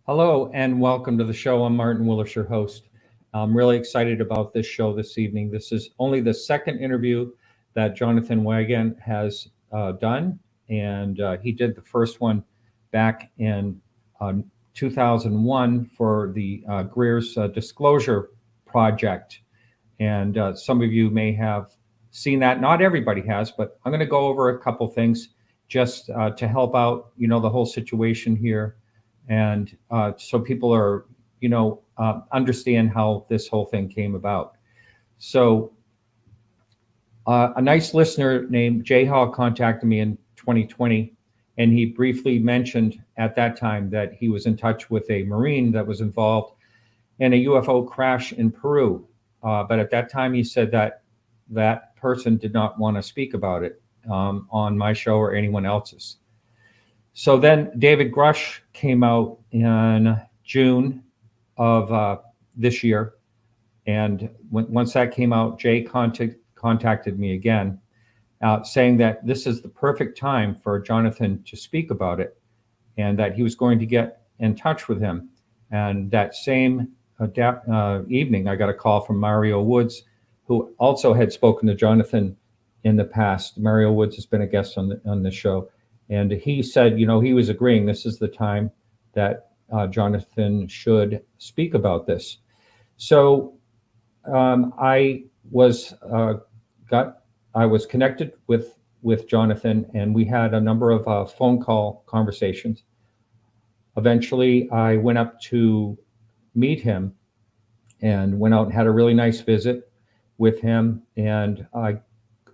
Hello and welcome to the show. I'm Martin Willis, your host. I'm really excited about this show this evening. This is only the second interview that Jonathan Weygandt has done, and he did the first one back in uh, 2001 for the Greer's Disclosure Project. And some of you may have seen that. Not everybody has, but I'm going to go over a couple things just to help out, the whole situation here, and so people are, understand how this whole thing came about. So a nice listener named Jay Hall contacted me in 2020, and he briefly mentioned at that time that he was in touch with a Marine that was involved in a UFO crash in Peru. But at that time, he said that that person did not want to speak about it on my show or anyone else's. So then David Grush came out in June of this year. And once that came out, Jay contacted me again, saying that this is the perfect time for Jonathan to speak about it and that he was going to get in touch with him. And that same evening, I got a call from Mario Woods, who also had spoken to Jonathan in the past. Mario Woods has been a guest on the show. And he said, he was agreeing this is the time that Jonathan should speak about this. So I was connected with Jonathan, and we had a number of phone call conversations. Eventually, I went up to meet him and went out and had a really nice visit with him. And I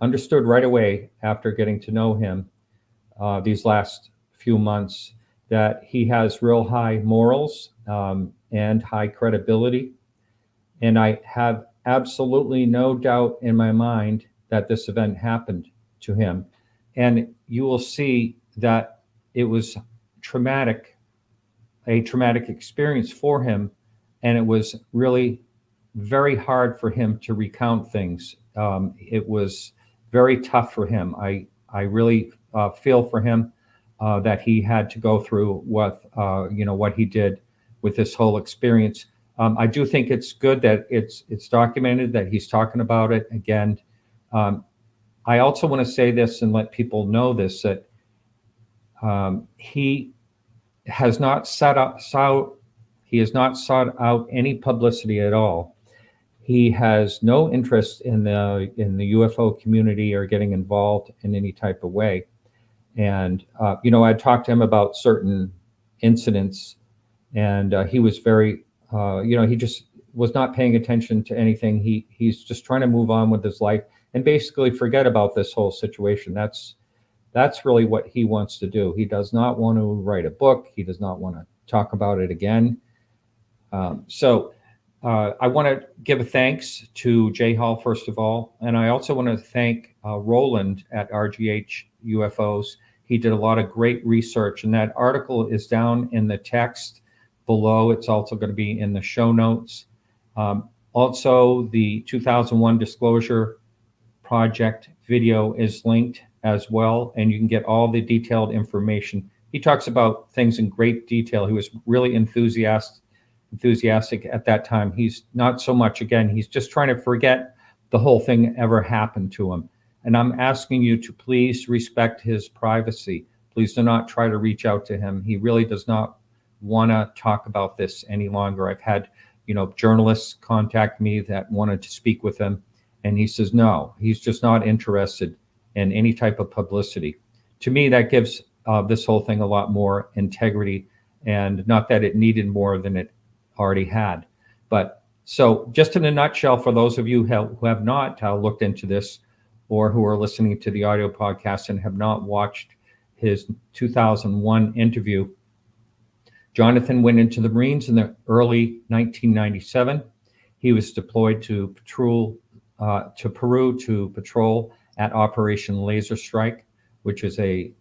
understood right away after getting to know him these last few months that he has real high morals and high credibility. And I have absolutely no doubt in my mind that this event happened to him. And you will see that it was a traumatic experience for him. And it was really very hard for him to recount things. It was very tough for him. I really feel for him that he had to go through what he did with this whole experience. I do think it's good that it's documented, that he's talking about it again. I also want to say this and let people know this, that he has not sought out any publicity at all. He has no interest in the UFO community or getting involved in any type of way. And I talked to him about certain incidents, and he was very, he just was not paying attention to anything. He's just trying to move on with his life and basically forget about this whole situation. That's really what he wants to do. He does not want to write a book. He does not want to talk about it again. So I want to give a thanks to Jay Hall, first of all. And I also want to thank Roland at RGH UFOs. He did a lot of great research, and that article is down in the text below. It's also going to be in the show notes. Also, the 2001 Disclosure Project video is linked as well, and you can get all the detailed information. He talks about things in great detail. He was really enthusiastic at that time. He's not so much, again, he's just trying to forget the whole thing ever happened to him. And I'm asking you to please respect his privacy. Please do not try to reach out to him. He really does not want to talk about this any longer. I've had, journalists contact me that wanted to speak with him, and he says no, he's just not interested in any type of publicity. To me, that gives this whole thing a lot more integrity, and not that it needed more than it already had. But so just in a nutshell, for those of you who have not looked into this, or who are listening to the audio podcast and have not watched his 2001 interview, Jonathan went into the Marines in the early 1997. He was deployed to Peru to patrol at Operation Laser Strike, which is a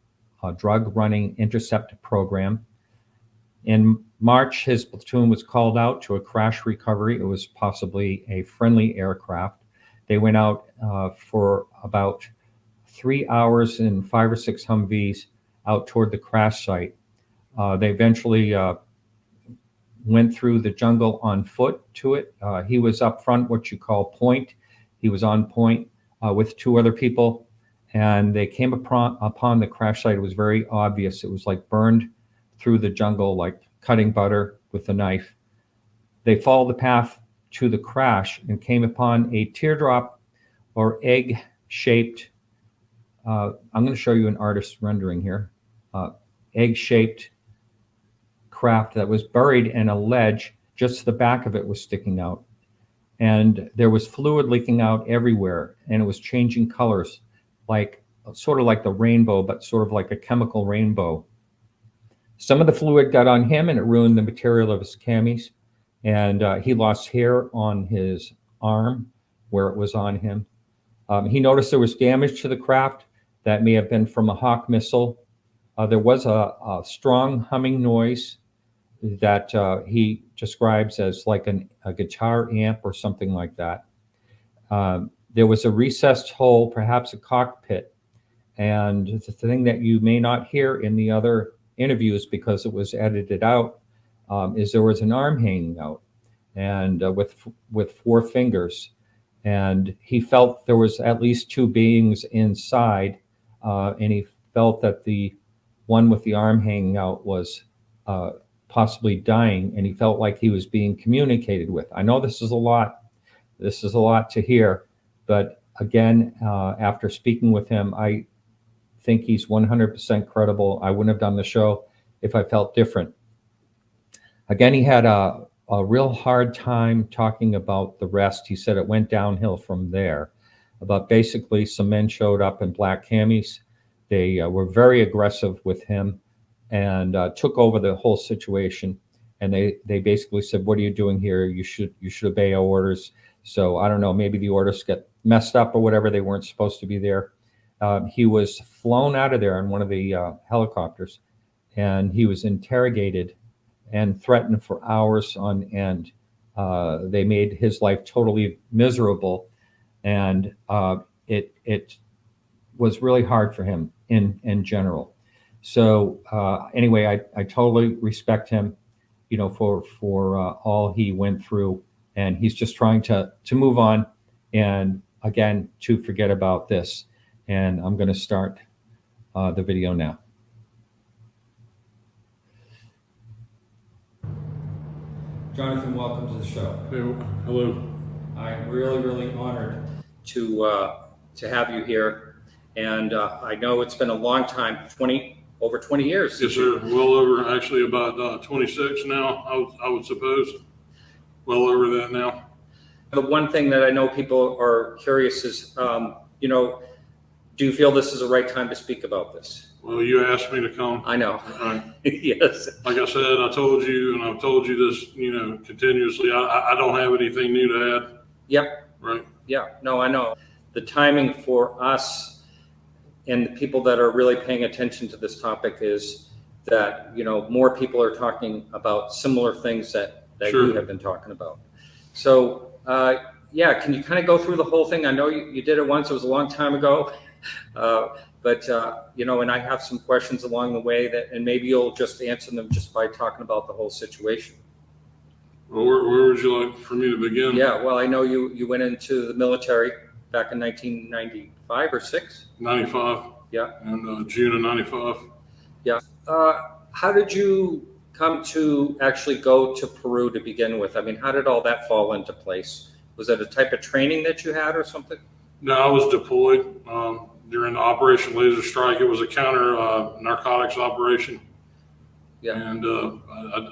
drug running intercept program. In March, his platoon was called out to a crash recovery. It was possibly a friendly aircraft. They went out for about 3 hours in 5 or 6 Humvees out toward the crash site. They eventually went through the jungle on foot to it. He was up front, what you call point. He was on point with two other people, and they came upon the crash site. It was very obvious. It was like burned through the jungle, like cutting butter with a knife. They followed the path to the crash and came upon a teardrop or egg-shaped, I'm going to show you an artist's rendering here, egg-shaped craft that was buried in a ledge. Just the back of it was sticking out. And there was fluid leaking out everywhere, and it was changing colors, like sort of like the rainbow, but sort of like a chemical rainbow. Some of the fluid got on him, and it ruined the material of his camis. And he lost hair on his arm where it was on him. He noticed there was damage to the craft that may have been from a Hawk missile. There was a strong humming noise that he describes as like a guitar amp or something like that. There was a recessed hole, perhaps a cockpit. And the thing that you may not hear in the other interviews because it was edited out is there was an arm hanging out, and with four fingers. And he felt there was at least two beings inside, and he felt that the one with the arm hanging out was possibly dying, and he felt like he was being communicated with. I know this is a lot. This is a lot to hear, but again, after speaking with him, I think he's 100% credible. I wouldn't have done the show if I felt different. Again, he had a real hard time talking about the rest. He said it went downhill from there. But basically, some men showed up in black camis. They were very aggressive with him and took over the whole situation. And they basically said, "What are you doing here? You should obey our orders." So I don't know, maybe the orders get messed up or whatever. They weren't supposed to be there. He was flown out of there in one of the helicopters, and he was interrogated and threatened for hours on end. They made his life totally miserable, and it was really hard for him in general. So anyway, I totally respect him, for all he went through, and he's just trying to move on, and again, to forget about this. And I'm going to start the video now. Jonathan, welcome to the show. Hey, hello. I'm really, really honored to have you here, and I know it's been a long time, over 20 years. Yes, sir. Well over, actually about 26 now, I would suppose. Well over that now. The one thing that I know people are curious is, do you feel this is the right time to speak about this? Well, you asked me to come. I know. Right. Yes. Like I said, I told you, and I've told you this, continuously. I don't have anything new to add. Yep. Right. Yeah. No, I know. The timing for us and the people that are really paying attention to this topic is that, more people are talking about similar things that Sure. you have been talking about. So, can you kind of go through the whole thing? I know you did it once. It was a long time ago. But and I have some questions along the way and maybe you'll just answer them just by talking about the whole situation. Well, where would you like for me to begin? Yeah, well, I know you went into the military back in 1995 or 6? 95. Yeah. And June of 95. Yeah. How did you come to actually go to Peru to begin with? I mean, how did all that fall into place? Was it a type of training that you had or something? No, I was deployed during the Operation Laser Strike. It was a counter narcotics operation. Yeah. And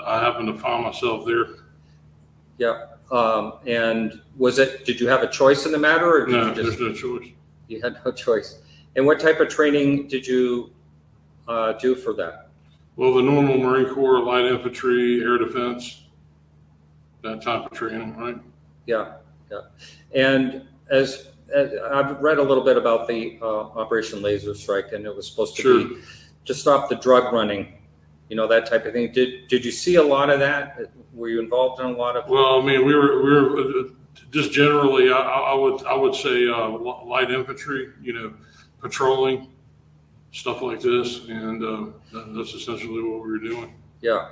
I happened to find myself there. Yeah. And did you have a choice in the matter? Or No, there's no choice. You had no choice. And what type of training did you do for that? Well, the normal Marine Corps, light infantry, air defense, that type of training, right? Yeah. Yeah. And as I've read a little bit about the Operation Laser Strike, and it was supposed to Sure. be to stop the drug running, that type of thing. Did you see a lot of that? Were you involved in a lot of? Well, I mean, we were just generally, I would say light infantry, patrolling, stuff like this, and that's essentially what we were doing. Yeah.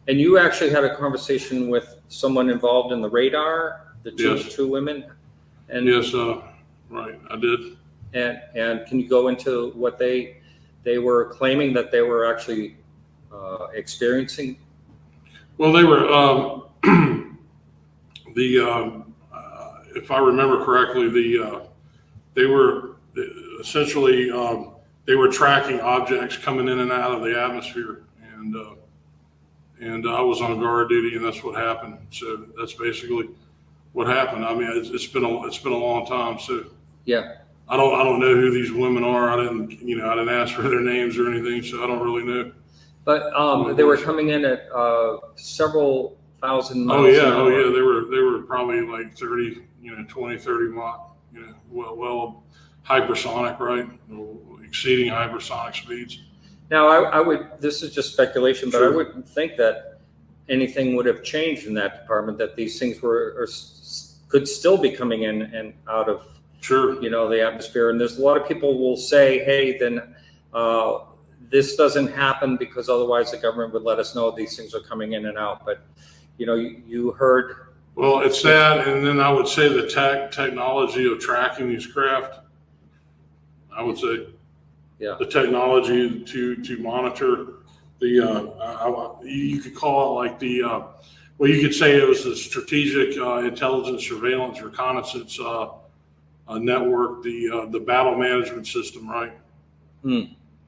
And you actually had a conversation with someone involved in the radar, the two women? And yes, right, I did. And can you go into what they were claiming that they were actually experiencing? Well, they were if I remember correctly, they were essentially they were tracking objects coming in and out of the atmosphere, and I was on guard duty, and that's what happened. So that's basically what happened. I mean, it's been a long time, so yeah. I don't know who these women are. I didn't ask for their names or anything, so I don't really know. But they were coming in at several thousand miles. Oh yeah, they were probably like 30, 20, 30 mile, well hypersonic, right? Exceeding hypersonic speeds. Now I would, this is just speculation, but Sure. I wouldn't think that anything would have changed in that department, that these things could still be coming in and out of Sure. the atmosphere. And there's a lot of people will say, hey, then this doesn't happen because otherwise the government would let us know these things are coming in and out. But you heard. Well, it's that, and then I would say the technology of tracking these craft. I would say, yeah, the technology to monitor the you could call it like well, you could say it was the strategic intelligence, surveillance, reconnaissance network, the battle management system, right?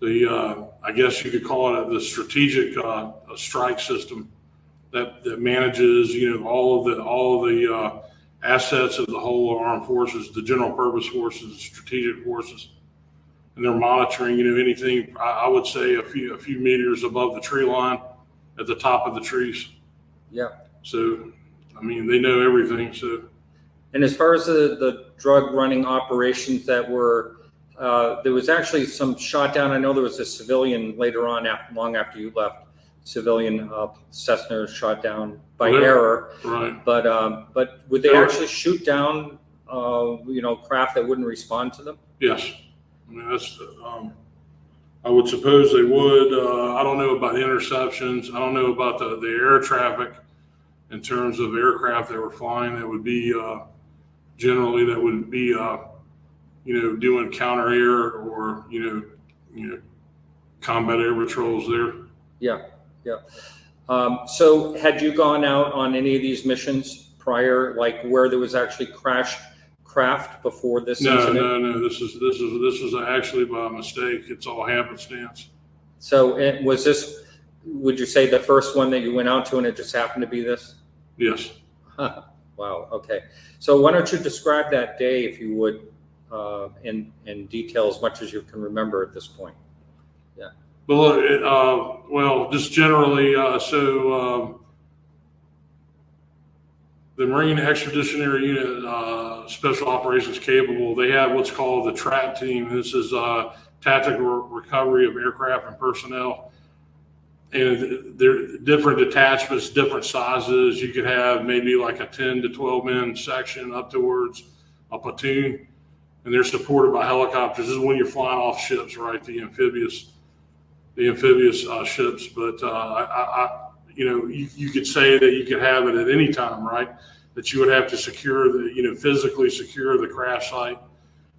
I guess you could call it the strategic strike system that manages all of the assets of the whole armed forces, the general purpose forces, strategic forces, and they're monitoring anything. I would say a few meters above the tree line, at the top of the trees. Yeah. So I mean, they know everything. So. And as far as the drug running operations that were, there was actually some shot down. I know there was a civilian later on, long after you left, civilian Cessna shot down by error. Right. But would they actually shoot down, craft that wouldn't respond to them? Yes. I mean, that's. I would suppose they would. I don't know about interceptions. I don't know about the air traffic in terms of aircraft that were flying. That would be generally doing counter air or combat air patrols there. Yeah. Yeah. So had you gone out on any of these missions prior, like where there was actually crashed craft before this incident? No. This was actually by mistake. It's all happenstance. So was this, would you say, the first one that you went out to, and it just happened to be this? Yes. Huh. Wow. Okay. So why don't you describe that day, if you would, in detail as much as you can remember at this point? Yeah. Well, just generally, the Marine Expeditionary Unit, Special Operations Capable, they have what's called the TRAT team. This is Tactical Recovery of Aircraft and Personnel. And they're different detachments, different sizes. You could have maybe like a 10 to 12 man section up towards a platoon. And they're supported by helicopters. This is when you're flying off ships, right? The amphibious ships. But you could say that you could have it at any time, right? That you would have to physically secure the crash site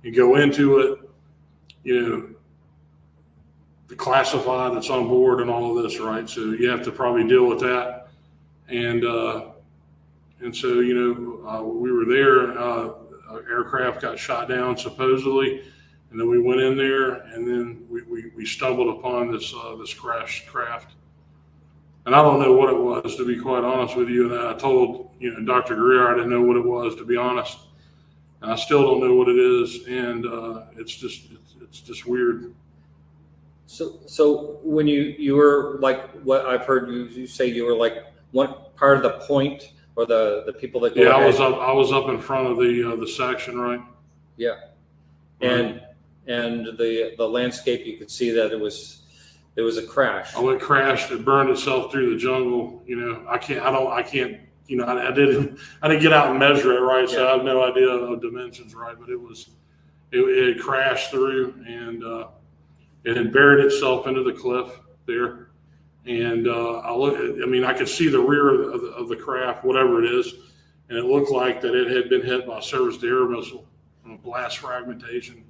and go into it, the classified that's on board and all of this, right? So you have to probably deal with that. And so, we were there, aircraft got shot down supposedly. And then we went in there, and then we stumbled upon this crashed craft. And I don't know what it was, to be quite honest with you. And I told Dr. Greer I didn't know what it was, to be honest. And I still don't know what it is. And it's just weird. So when you were like, what I've heard you say, you were like one part of the point, or the people that go ahead. I was up in front of the section, right? Yeah. And the landscape, you could see that it was a crash. Oh, it crashed. It burned itself through the jungle. I didn't get out and measure it, right? So I have no idea of dimensions, right? But it crashed through, and it had buried itself into the cliff there. And I could see the rear of the craft, whatever it is, and it looked like that it had been hit by a surface-to-air missile, blast fragmentation.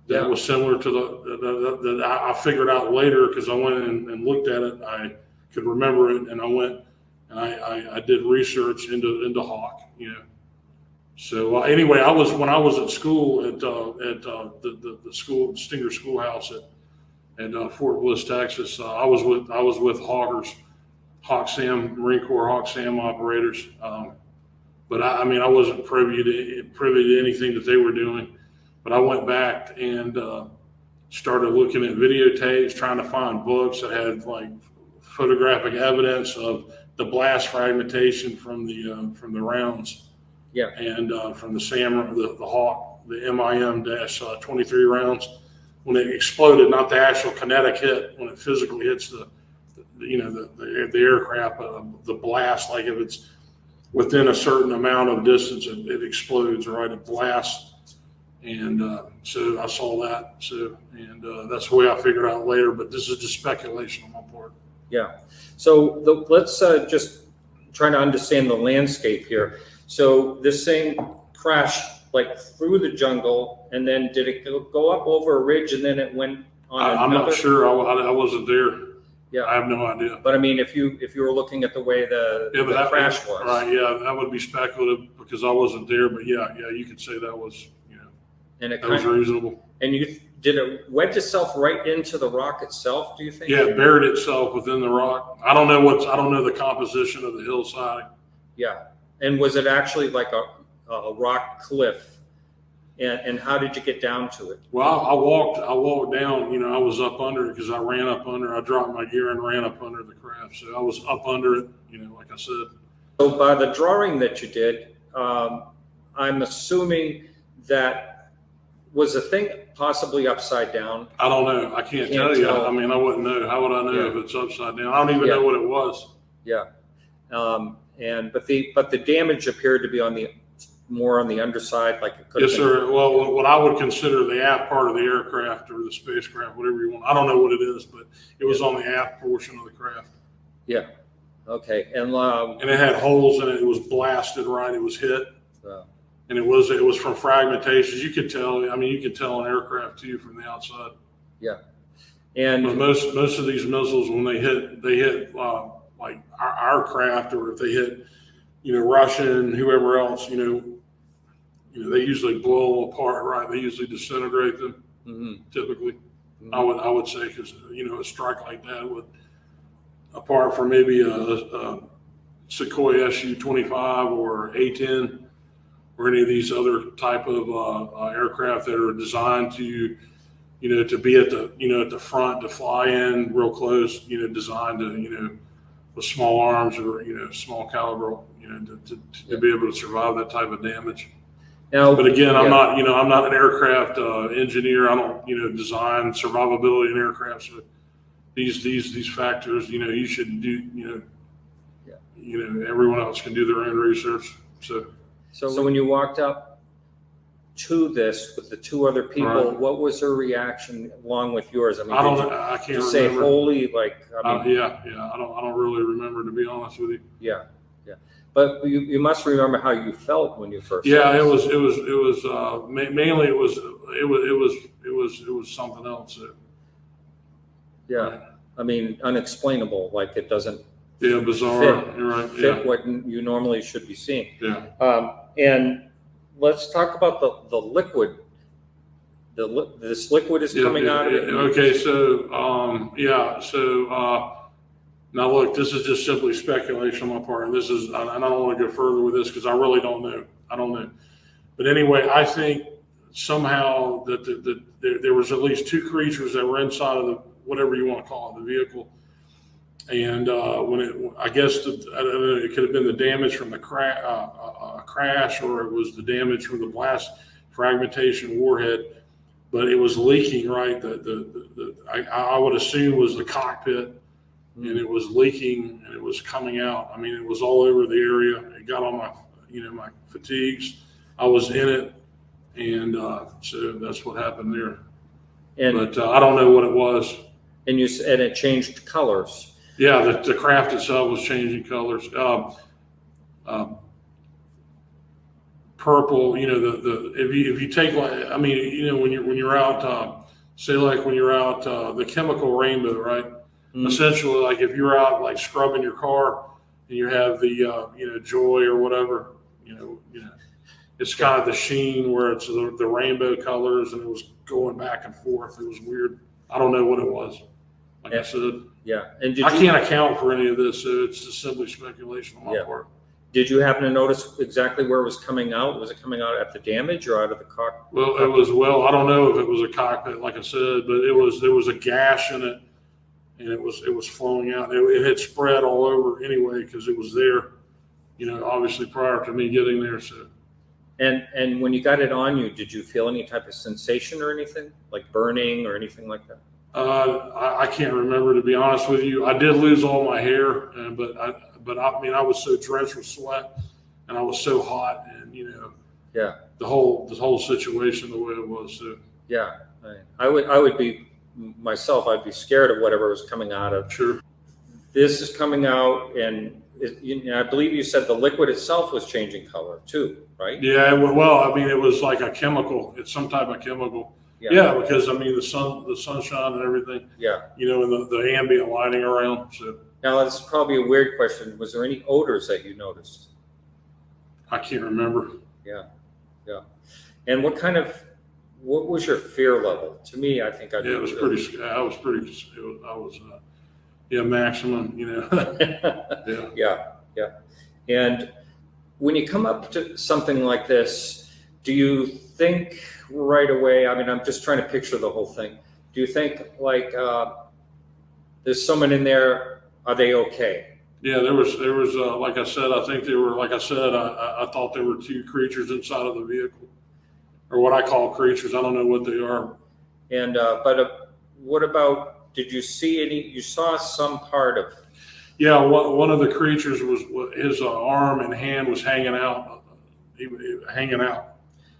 That was similar to the I figured out later because I went and looked at it. I could remember it, and I went and I did research into Hawk. So anyway, when I was at school at the school Stinger Schoolhouse at Fort Bliss, Texas. I was with Hoggers, Marine Corps Hawk SAM operators. But I wasn't privy to anything that they were doing. But I went back and started looking at videotapes, trying to find books that had like photographic evidence of the blast fragmentation from the rounds. Yeah. And from the SAM, the Hawk, the MIM-23 rounds, when it exploded, not the actual kinetic hit, when it physically hits the aircraft, the blast, like if it's within a certain amount of distance, it explodes, right? It blasts. And so I saw that. So, and that's the way I figured out later, but this is just speculation on my part. Yeah. So let's just try to understand the landscape here. So this thing crashed like through the jungle, and then did it go up over a ridge and then it went on? I'm not sure. I wasn't there. Yeah, I have no idea. But I mean, if you were looking at the way the crash was, right? Yeah, that would be speculative because I wasn't there. But yeah, you could say that was, and it that was reasonable. And did it wedge itself right into the rock itself? Do you think? Yeah, it buried itself within the rock. I don't know the composition of the hillside. Yeah, and was it actually like a rock cliff? And how did you get down to it? Well, I walked down. I was up under it because I ran up under. I dropped my gear and ran up under the craft. So I was up under it. Like I said. So by the drawing that you did, I'm assuming that was the thing possibly upside down. I don't know. I can't tell you. I mean, I wouldn't know. How would I know if it's upside down? I don't even know what it was. Yeah. But the damage appeared to be more on the underside, like it could have Yes, been. sir. Well, what I would consider the aft part of the aircraft or the spacecraft, whatever you want. I don't know what it is, but it was on the aft portion of the craft. Yeah. Okay. And it had holes in it. It was blasted, right? It was hit. And it was from fragmentations. You could tell. I mean, you could tell an aircraft too from the outside. Yeah. And but most of these missiles, when they hit like our craft, or if they hit, Russian, whoever else, they usually blow them apart, right? They usually disintegrate them. Mm-hmm. Typically, mm-hmm. I would say, because a strike like that would, apart from maybe a Sukhoi Su-25 or A-10 or any of these other type of aircraft that are designed to, to be at the front, to fly in real close, designed to, with small arms or, small caliber, to be able to survive that type of damage. Now, but again, I'm not an aircraft engineer. I don't, design survivability in aircraft. So these factors, you should do, everyone else can do their own research. So when you walked up to this with the two other people, right, what was their reaction along with yours? I mean, I can't remember. Say holy, like, I mean, yeah. I don't really remember, to be honest with you. Yeah. But you must remember how you felt when you first. Yeah, it was mainly it was something else. Yeah, right. I mean, unexplainable. Like it doesn't. Yeah, bizarre. You're right. Fit what you normally should be seeing. Yeah. And let's talk about the liquid. This liquid is coming out of it. Okay, so now look, this is just simply speculation on my part, and this is, I don't want to go further with this because I really don't know. I don't know. But anyway, I think somehow that there was at least two creatures that were inside of the, whatever you want to call it, the vehicle. And I guess I don't know, it could have been the damage from the crash, or it was the damage from the blast fragmentation warhead. But it was leaking, right? I would assume was the cockpit, and it was leaking and it was coming out. I mean, it was all over the area. It got on my, my fatigues. I was in it, and so that's what happened there. But I don't know what it was. And it changed colors. Yeah, the craft itself was changing colors. Purple, you know, if you take, like, I mean, you know, when you're out, say like when you're out, the chemical rainbow, right? Mm. Essentially, like if you're out like scrubbing your car and you have the you know, joy or whatever, you know, it's kind of the sheen where it's the rainbow colors, and it was going back and forth. It was weird. I don't know what it was. Like I said, Yeah. And I can't account for any of this, so it's just simply speculation on my part. Did you happen to notice exactly where it was coming out? Was it coming out at the damage or out of the cockpit? Well, it was, I don't know if it was a cockpit, like I said, but there was a gash in it, and it was flowing out. It had spread all over anyway because it was there, you know, obviously prior to me getting there. So. And when you got it on you, did you feel any type of sensation or anything, like burning or anything like that? I can't remember, to be honest with you. I did lose all my hair, but I mean, I was so drenched with sweat, and I was so hot, and you know, yeah, the whole situation the way it was. So. Yeah, I would be myself. I'd be scared of whatever was coming out of. Sure. This is coming out, and I believe you said the liquid itself was changing color too, right? Yeah. Well, I mean, it was like a chemical. It's some type of chemical. Yeah, because I mean the sunshine and everything. Yeah. You know, and the ambient lighting around. So now this is probably a weird question. Was there any odors that you noticed? I can't remember. Yeah. And what was your fear level? To me, I think it was pretty. I was maximum. You know. Yeah. And when you come up to something like this, do you think right away? I mean, I'm just trying to picture the whole thing. Do you think like there's someone in there? Are they okay? Yeah, there was like I said, I think there were, like I said, I thought there were two creatures inside of the vehicle, or what I call creatures. I don't know what they are. And but what about? Did you see any? You saw some part of? Yeah, one of the creatures was his arm and hand was hanging out. Hanging out.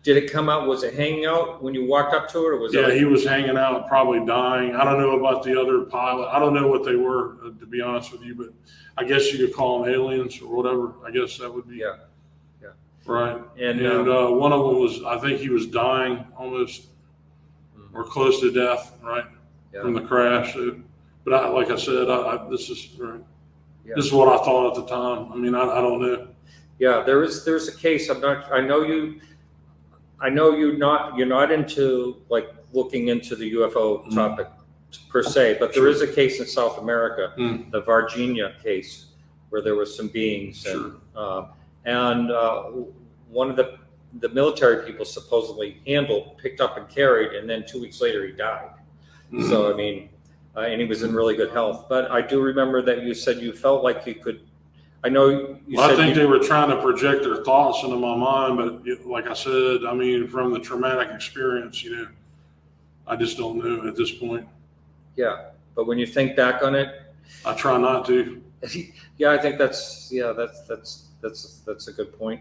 Did it come out? Was it hanging out when you walked up to it, or was it? Yeah, he was hanging out, probably dying. I don't know about the other pilot. I don't know what they were, to be honest with you, but I guess you could call them aliens or whatever. I guess that would be. Yeah. Right. And one of them was, I think he was dying almost or close to death, right, from the crash. So, but like I said, this is right. Yeah. This is what I thought at the time. I mean, I don't know. Yeah, there's a case. I know you're not into like looking into the UFO topic per se, but there is a case in South America, the Virginia case, where there was some beings, and one of the military people supposedly picked up and carried, and then 2 weeks later he died. So I mean, and he was in really good health. But I do remember that you said you felt like you could. I know you said I think they were trying to project their thoughts into my mind, but like I said, I mean, from the traumatic experience, you know, I just don't know at this point. Yeah. But when you think back on it, I try not to. Yeah, I think that's a good point.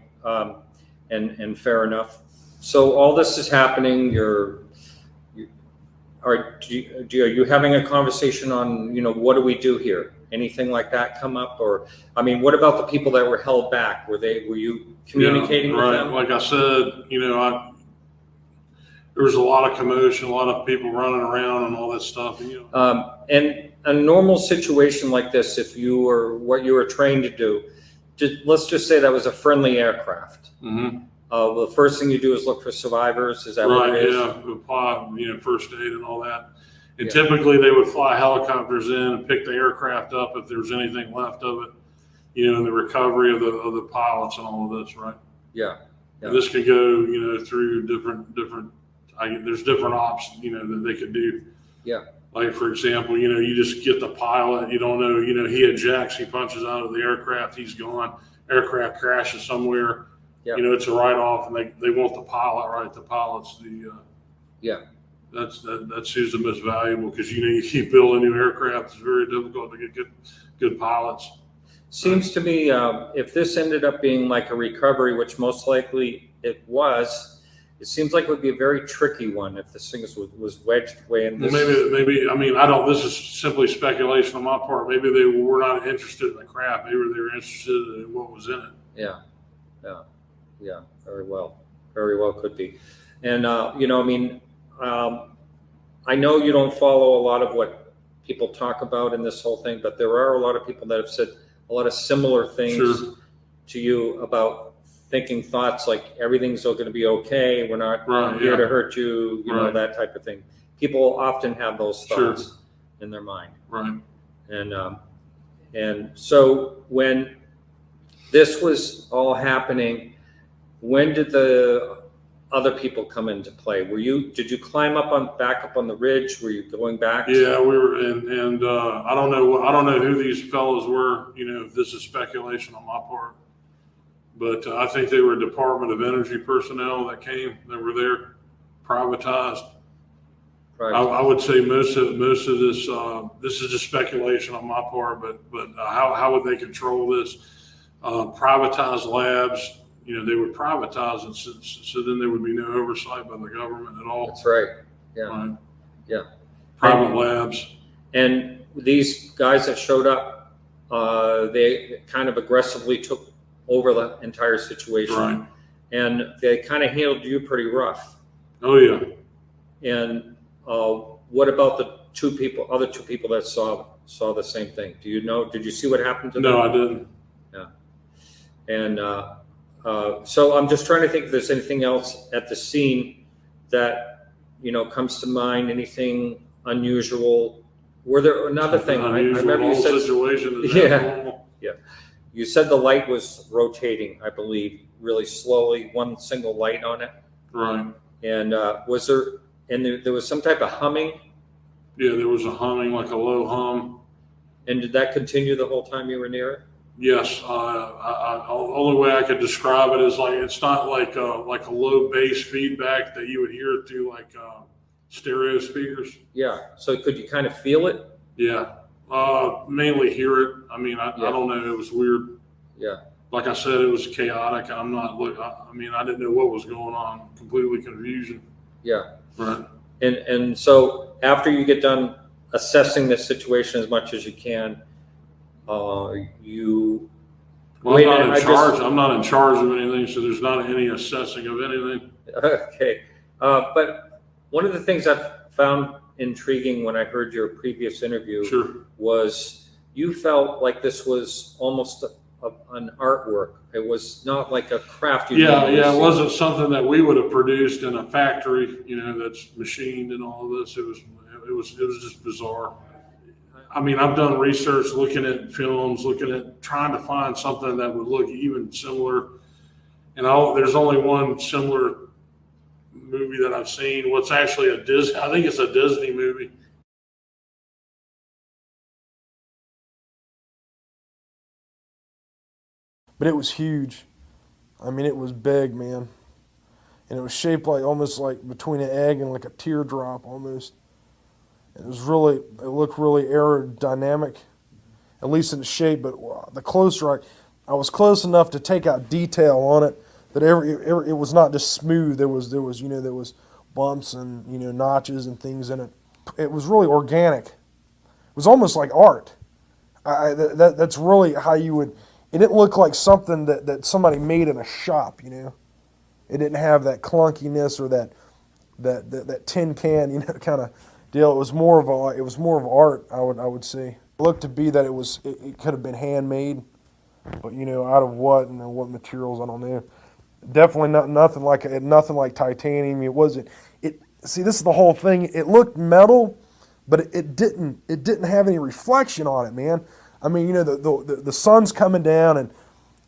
And fair enough. So all this is happening. Are you having a conversation on, you know, what do we do here? Anything like that come up? Or, I mean, what about the people that were held back? Were you communicating with them? Like I said, you know, there was a lot of commotion, a lot of people running around and all that stuff. You know. And a normal situation like this, if you were what you were trained to do, let's just say that was a friendly aircraft. Mm-hmm. The first thing you do is look for survivors. Is that what it is? Yeah, apply, you know, first aid and all that. And typically they would fly helicopters in and pick the aircraft up if there's anything left of it, you know, in the recovery of the pilots and all of this, right? Yeah. And this could go, you know, through different. There's different ops, you know, that they could do. Yeah. Like, for example, you know, you just get the pilot. You don't know, you know, he ejects, he punches out of the aircraft, he's gone. Aircraft crashes somewhere. You know, it's a write-off, and they want the pilot, right? The pilot's that's who's the most valuable, because you know, you keep building new aircraft, it's very difficult to get good pilots. Seems to me if this ended up being like a recovery, which most likely it was, It seems like it would be a very tricky one if this thing was wedged way in this. Well, maybe. I mean, I don't. This is simply speculation on my part. Maybe they were not interested in the craft. Maybe they were interested in what was in it. Yeah. Very well could be. And I know you don't follow a lot of what people talk about in this whole thing, but there are a lot of people that have said a lot of similar things to you about thinking thoughts like everything's going to be okay. We're not here to hurt you, know, that type of thing. People often have those thoughts in their mind. Right. And so when this was all happening, when did the other people come into play? Did you climb back up on the ridge? Were you going back? Yeah, we were, and I don't know who these fellows were. You know, this is speculation on my part, but I think they were Department of Energy personnel that were there, privatized. I would say most of this. This is just speculation on my part, but how would they control this? Privatized labs. You know, they would privatize it, so then there would be no oversight by the government at all. That's right. Yeah. Right. Yeah. Private labs. And these guys that showed up, they kind of aggressively took over the entire situation. Right. And they kind of handled you pretty rough. Oh yeah. And what about the other two people that saw the same thing? Did you see what happened to them? No, I didn't. Yeah. And so I'm just trying to think if there's anything else at the scene that, comes to mind, anything unusual. Were there another thing? I remember you said situation. Is that normal? Yeah. You said the light was rotating, I believe, really slowly, one single light on it. Right. And there was some type of humming? Yeah, there was a humming, like a low hum. And did that continue the whole time you were near it? Yes, only way I could describe it is it's not like a low bass feedback that you would hear through stereo speakers. Yeah. So could you kind of feel it? Yeah. Mainly hear it. I mean, I don't know. It was weird. Yeah. Like I said, it was chaotic. I didn't know what was going on. Completely confusion. Yeah. Right. And so after you get done assessing this situation as much as you can, I'm not in charge of anything, so there's not any assessing of anything. Okay. But one of the things I've found intriguing when I heard your previous interview was you felt like this was almost an artwork. It was not like a craft. It wasn't something that we would have produced in a factory, that's machined and all of this. It was just bizarre. I mean, I've done research looking at films, trying to find something that would look even similar. And there's only one similar movie that I've seen. What's actually I think it's a Disney movie. But it was huge. I mean, it was big, man. And it was shaped almost like between an egg and like a teardrop almost. It looked really aerodynamic, at least in the shape. But the closer I was close enough to take out detail on it, that it was not just smooth. There was bumps and notches and things in it. It was really organic. It was almost like art. That's really how you would. It didn't look like something that somebody made in a shop. It didn't have that clunkiness or that tin can kind of deal. It was more of art. I would say. It looked to be that it could have been handmade, but out of what and what materials, I don't know. Definitely nothing like titanium. It wasn't. See, this is the whole thing. It looked metal, but it didn't have any reflection on it, man. I mean, the sun's coming down, and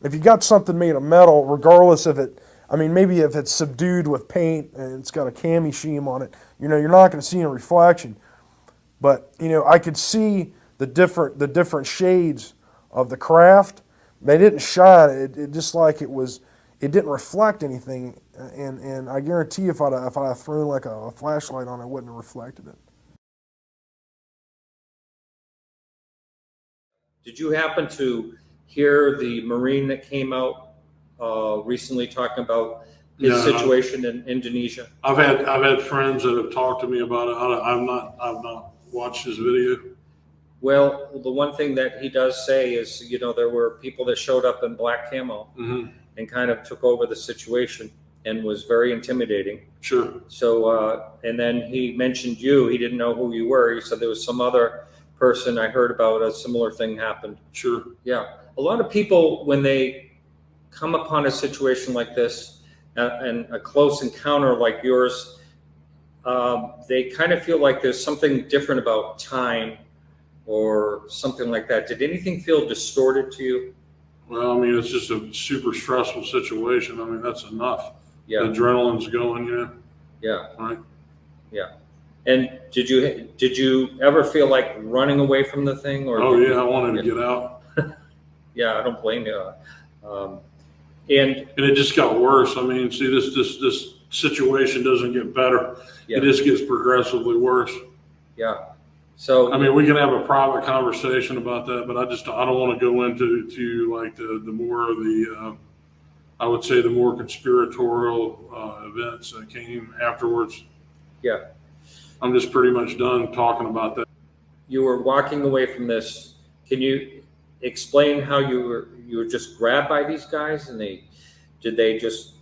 if you got something made of metal, regardless of it, I mean, maybe if it's subdued with paint and it's got a cami sheen on it, you're not going to see any reflection. But I could see the different shades of the craft. They didn't shine. It just like it was. It didn't reflect anything, and I guarantee if I'd thrown like a flashlight on it, it wouldn't have reflected it. Did you happen to hear the Marine that came out recently talking about his No, situation in Indonesia? I've had friends that have talked to me about it. I've not watched his video. Well, the one thing that he does say is, there were people that showed up in black camo Mm-hmm. and kind of took over the situation and was very intimidating. Sure. So, and then he mentioned you. He didn't know who you were. He said there was some other person I heard about a similar thing happened. Sure. Yeah. A lot of people, when they come upon a situation like this and a close encounter like yours, they kind of feel like there's something different about time or something like that. Did anything feel distorted to you? Well, I mean, it's just a super stressful situation. I mean, that's enough. Yeah. The adrenaline's going, Yeah. right? Yeah. And did you ever feel like running away from the thing? Or Oh yeah, I wanted to get out. Yeah, I don't blame you. And And it just got worse. I mean, see, this situation doesn't get better. Yeah. It just gets progressively worse. yeah. So I mean, we can have a private conversation about that, but I don't want to go into like the more of the I would say the more conspiratorial events that came afterwards. yeah, I'm just pretty much done talking about that. you were walking away from this. Can you explain how you were just grabbed by these guys and did they just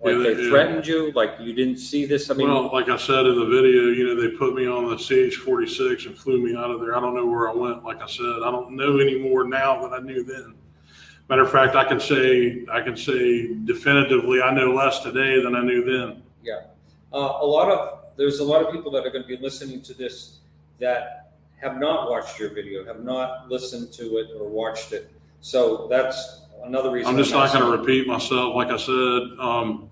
like Yeah, they threatened you, like you didn't see this? I mean, Well, like I said in the video, they put me on the CH-46 and flew me out of there. I don't know where I went. Like I said, I don't know any more now than I knew then. Matter of fact, I can say definitively, I know less today than I knew then. yeah. There's a lot of people that are going to be listening to this that have not watched your video, have not listened to it or watched it. So that's another reason. I'm just not going to repeat myself. Like I said,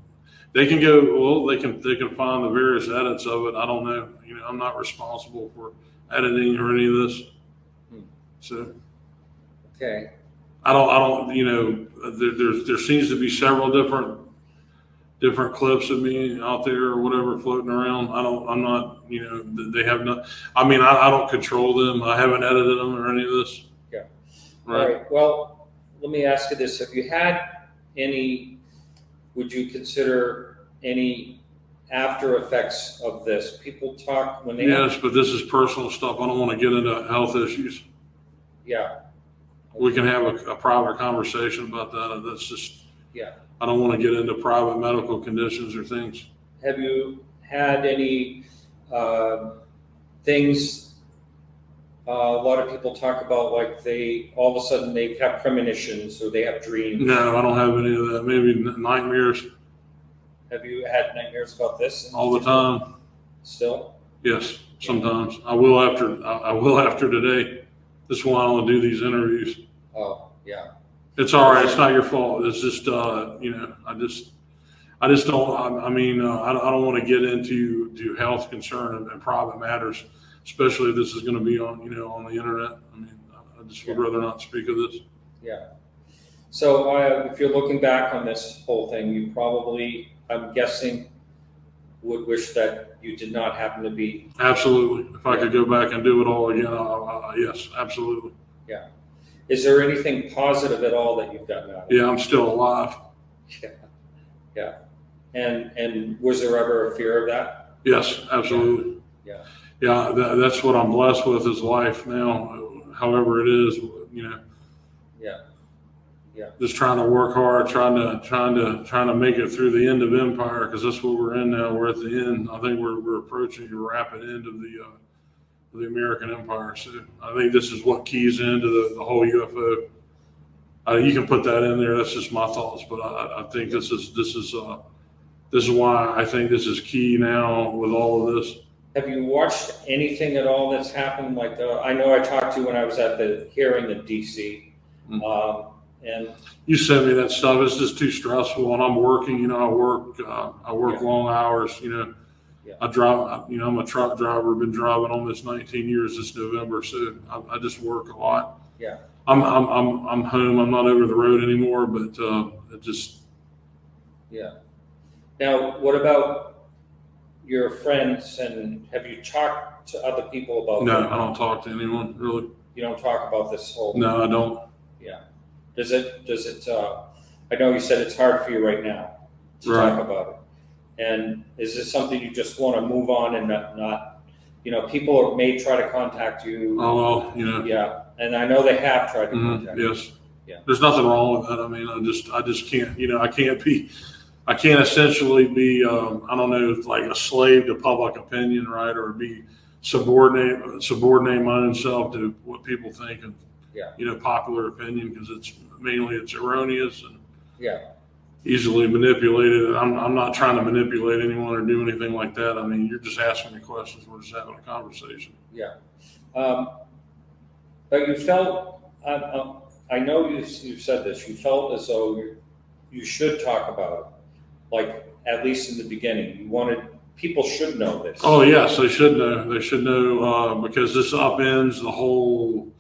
they can go. Well, they can find the various edits of it. I don't know. I'm not responsible for editing or any of this. So Okay. I don't. There seems to be several different clips of me out there or whatever floating around. I'm not. They have not. I mean, I don't control them. I haven't edited them or any of this. Yeah. Right. All right. Well, let me ask you this: have you had any? Would you consider any after effects of this? People talk when they. Yes, but this is personal stuff. I don't want to get into health issues. Yeah. We can have a private conversation about that. That's just. Yeah. I don't want to get into private medical conditions or things. Have you had any things? A lot of people talk about like all of a sudden they have premonitions or they have dreams. No, I don't have any of that. Maybe nightmares Have you had nightmares about this? all the time. Still? Yes, sometimes. I will after today. This is why I don't do these interviews. Oh, yeah. It's all right. It's not your fault. It's just, I just don't. I mean, I don't want to get into health concern and private matters, especially if this is going to be on the internet. I mean, I just would rather not speak of this. Yeah. So if you're looking back on this whole thing, you probably, I'm guessing, would wish that you did not happen to be. Absolutely. If I could go back and do it all again, yes, absolutely. Yeah. Is there anything positive at all that you've gotten out of it? Yeah, I'm still alive. Yeah. Yeah. And was there ever a fear of that? Yes, absolutely. Yeah. Yeah, that's what I'm blessed with is life now, however it is, Yeah. Yeah. just trying to work hard, trying to make it through the end of Empire, because that's what we're in now. We're at the end. I think we're approaching a rapid end of the American Empire. So I think this is what keys into the whole UFO. You can put that in there. That's just my thoughts, but I think this is why I think this is key now with all of this. Have you watched anything at all that's happened? Like I know I talked to you when I was at the hearing in DC, and You sent me that stuff. It's just too stressful, and I'm working. I work long hours. Yeah. I drive. I'm a truck driver. I've been driving almost 19 years this November, so I just work a lot. Yeah. I'm home. I'm not over the road anymore, but it just. Yeah. Now, what about your friends? And have you talked to other people about? No, that? I don't talk to anyone really. You don't talk about this whole. No, I don't. Yeah. Does it? I know you said it's hard for you right now to Right. talk about it. And is this something you just want to move on and not people may try to contact you. Oh, well, you know. Yeah, and I know they have tried to Mhm, contact you. yes. Yeah. There's nothing wrong with that. I mean, I just can't, I can't essentially be, I don't know, like a slave to public opinion, right? Or be subordinate my own self to what people think of, popular opinion, because it's erroneous and Yeah. easily manipulated. I'm not trying to manipulate anyone or do anything like that. I mean, you're just asking me questions. We're just having a conversation. Yeah. But you felt, I know you've said this, you felt as though you should talk about it, like at least in the beginning. You wanted, people should know this. Oh, yes, they should know. They should know because this upends the whole,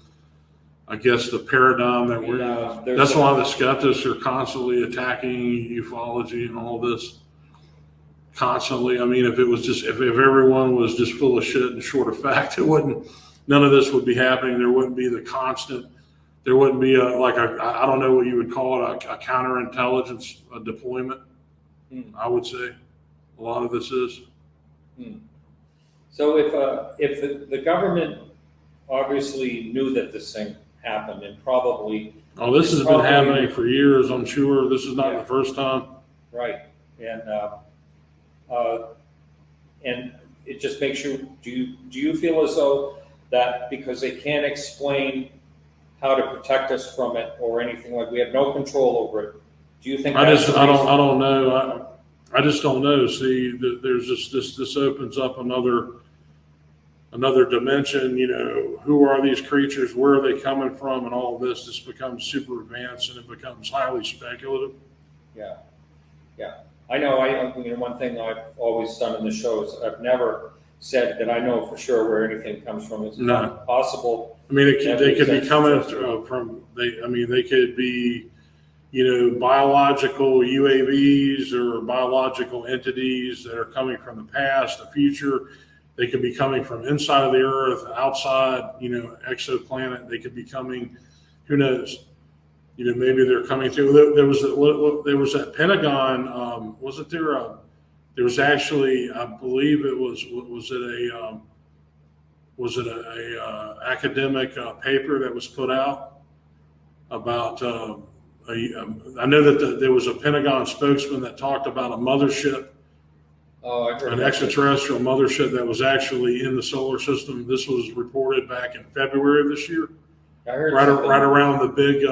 I guess, the paradigm that we're in. That's why the skeptics are constantly attacking ufology and all this. Constantly. I mean, if everyone was just full of shit and short of fact, none of this would be happening. There wouldn't be the constant. There wouldn't be I don't know what you would call it, a counterintelligence deployment. I would say a lot of this is. So if the government obviously knew that this thing happened and probably. Oh, this has been happening for years. I'm sure this is not the first time. Right, and it just makes you. Do you feel as though that because they can't explain how to protect us from it or anything, like we have no control over it? Do you think? I don't know. I just don't know. See, there's this opens up another dimension. Who are these creatures? Where are they coming from? And all of this just becomes super advanced and it becomes highly speculative. Yeah. I know. One thing I've always done in the show is I've never said that I know for sure where anything comes from. It's not possible. I mean, they could be coming from. They could be, biological UAVs or biological entities that are coming from the past, the future. They could be coming from inside of the Earth, outside, exoplanet. They could be coming, who knows? Maybe they're coming through. There was that Pentagon. Wasn't there there was actually, I believe it was it a academic paper that was put out about, I know that there was a Pentagon spokesman that talked about a mothership, an extraterrestrial mothership that was actually in the solar system. This was reported back in February of this year. I heard right around the big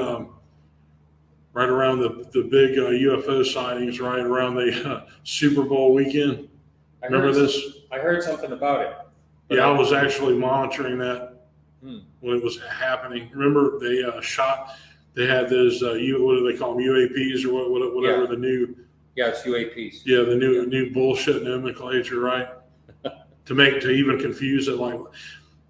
UFO sightings, right around the Super Bowl weekend. Remember this? I heard something about it. Yeah, I was actually monitoring that when it was happening. Remember they had those, what do they call them, UAPs or whatever the new. Yeah, it's UAPs. Yeah, the new bullshit nomenclature, right? to even confuse it, like.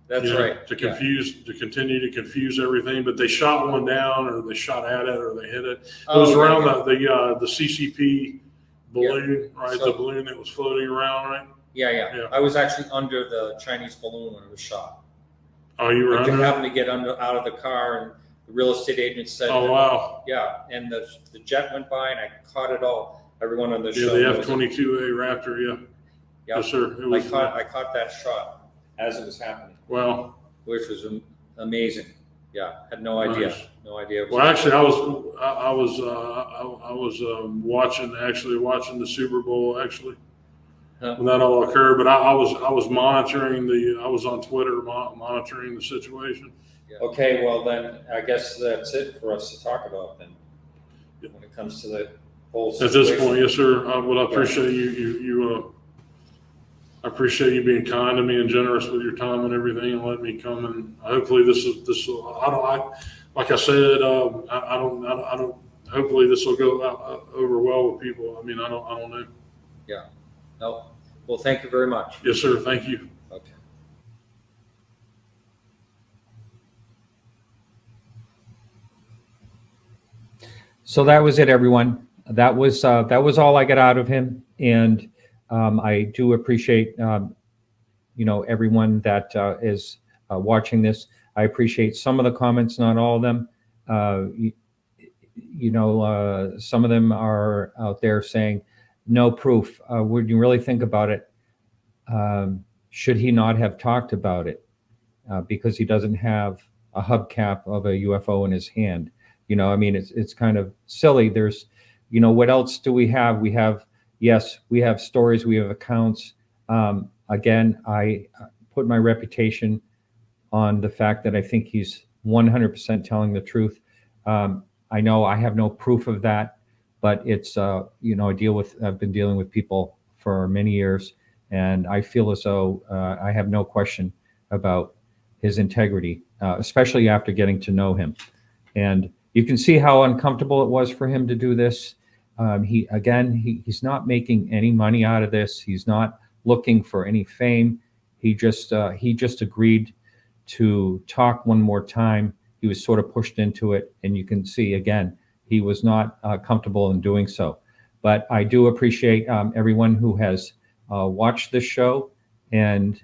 That's right. To continue to confuse everything, but they shot one down, or they shot at it, or they hit it. It was around the CCP balloon, right? The balloon that was floating around, right? Yeah. I was actually under the Chinese balloon when it was shot. Oh, you were under? I happened to get out of the car, and the real estate agent said, "Oh, wow." Yeah, and the jet went by, and I caught it all. Everyone on the show. Yeah, the F-22A Raptor. Yeah. Yes, sir. I caught that shot as it was happening. Wow. Which was amazing. Yeah, had no idea. Nice. No idea. Well, actually, I was watching the Super Bowl when that all occurred. But I was monitoring I was on Twitter monitoring the situation. Yeah. Okay, well then I guess that's it for us to talk about then. When it comes to the whole situation. At this point, yes, sir. I appreciate you. I appreciate you being kind to me and generous with your time and everything, and letting me come. And hopefully, like I said, I don't. Hopefully, this will go over well with people. I mean, I don't know. Yeah. No. Well, thank you very much. Yes, sir. Thank you. Okay. So that was it, everyone. That was all I got out of him, and I do appreciate everyone that is watching this. I appreciate some of the comments, not all of them. Some of them are out there saying, no proof. When you really think about it, should he not have talked about it? Because he doesn't have a hubcap of a UFO in his hand. I mean, it's kind of silly. There's, what else do we have? We have stories, we have accounts. Again, I put my reputation on the fact that I think he's 100% telling the truth. I know I have no proof of that, but it's, I've been dealing with people for many years, and I feel as though I have no question about his integrity, especially after getting to know him. And you can see how uncomfortable it was for him to do this. He's not making any money out of this. He's not looking for any fame. He just agreed to talk one more time. He was sort of pushed into it, and you can see again he was not comfortable in doing so. But I do appreciate everyone who has watched this show, and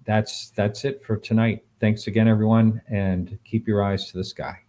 that's it for tonight. Thanks again, everyone, and keep your eyes to the sky.